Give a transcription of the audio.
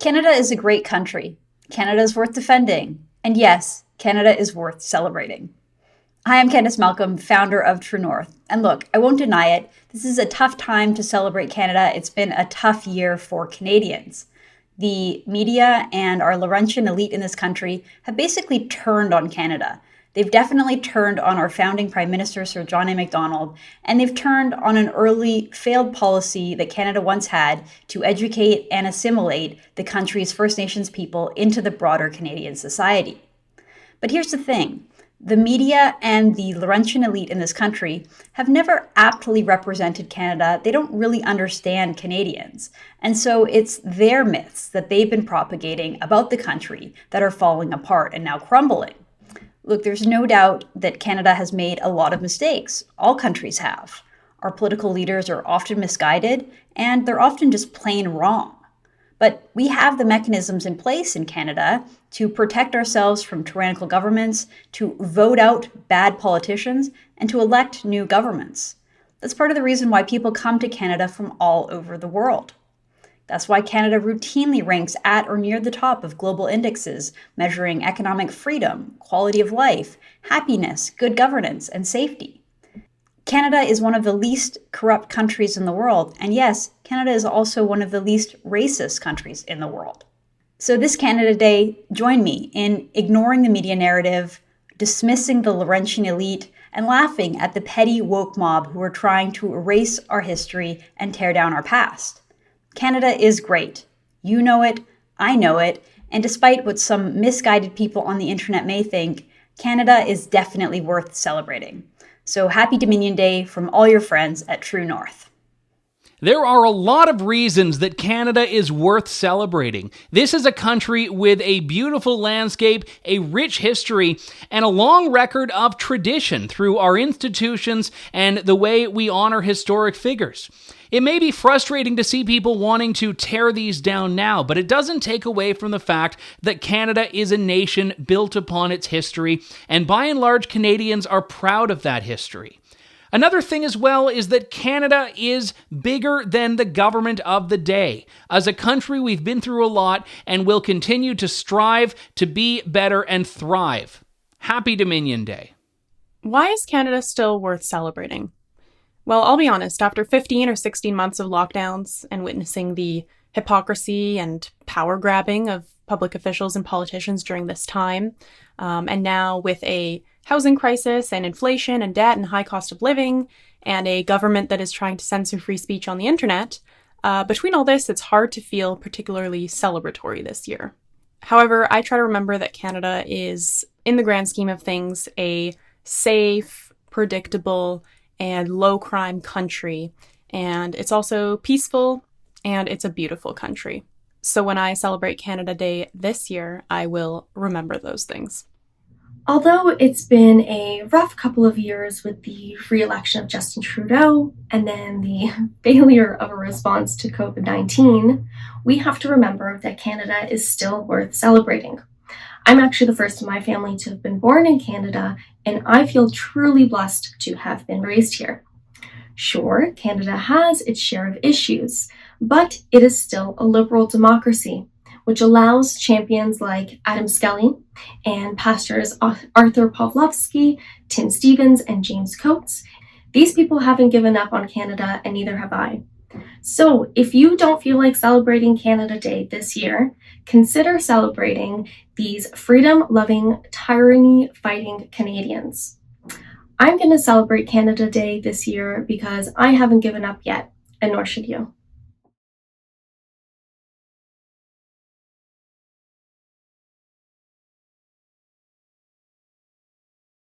Canada is a great country. Canada is worth defending. And yes, Canada is worth celebrating. Hi, I'm Candice Malcolm, founder of True North. And look, I won't deny it, this is a tough time to celebrate Canada. It's been a tough year for Canadians. The media and our Laurentian elite in this country have basically turned on Canada. They've definitely turned on our founding Prime Minister, Sir John A. Macdonald, and they've turned on an early failed policy that Canada once had to educate and assimilate the country's First Nations people into the broader Canadian society. But here's the thing. The media and the Laurentian elite in this country have never aptly represented Canada. They don't really understand Canadians. And so it's their myths that they've been propagating about the country that are falling apart and now crumbling. Look, there's no doubt that Canada has made a lot of mistakes. All countries have. Our political leaders are often misguided, and they're often just plain wrong. But we have the mechanisms in place in Canada to protect ourselves from tyrannical governments, to vote out bad politicians, and to elect new governments. That's part of the reason why people come to Canada from all over the world. That's why Canada routinely ranks at or near the top of global indexes measuring economic freedom, quality of life, happiness, good governance, and safety. Canada is one of the least corrupt countries in the world, and yes, Canada is also one of the least racist countries in the world. So this Canada Day, join me in ignoring the media narrative, dismissing the Laurentian elite, and laughing at the petty woke mob who are trying to erase our history and tear down our past. Canada is great. You know it, I know it, and despite what some misguided people on the internet may think, Canada is definitely worth celebrating. So happy Dominion Day from all your friends at True North. There are a lot of reasons that Canada is worth celebrating. This is a country with a beautiful landscape, a rich history, and a long record of tradition through our institutions and the way we honor historic figures. It may be frustrating to see people wanting to tear these down now, but it doesn't take away from the fact that Canada is a nation built upon its history, and by and large, Canadians are proud of that history. Another thing as well is that Canada is bigger than the government of the day. As a country, we've been through a lot and will continue to strive to be better and thrive. Happy Dominion Day. Why is Canada still worth celebrating? Well, I'll be honest, after 15 or 16 months of lockdowns and witnessing the hypocrisy and power grabbing of public officials and politicians during this time, and now with a housing crisis and inflation and debt and high cost of living and a government that is trying to censor free speech on the internet, between all this, it's hard to feel particularly celebratory this year. However, I try to remember that Canada is, in the grand scheme of things, a safe, predictable, and low-crime country, and it's also peaceful, and it's a beautiful country. So when I celebrate Canada Day this year, I will remember those things. Although it's been a rough couple of years with the re-election of Justin Trudeau and then the failure of a response to COVID-19, we have to remember that Canada is still worth celebrating. I'm actually the first in my family to have been born in Canada, and I feel truly blessed to have been raised here. Sure, Canada has its share of issues, but it is still a liberal democracy, which allows champions like Adam Skelly and pastors Arthur Pawlowski, Tim Stephens, and James Coates. These people haven't given up on Canada, and neither have I. So if you don't feel like celebrating Canada Day this year, consider celebrating these freedom-loving, tyranny-fighting Canadians. I'm going to celebrate Canada Day this year because I haven't given up yet, and nor should you.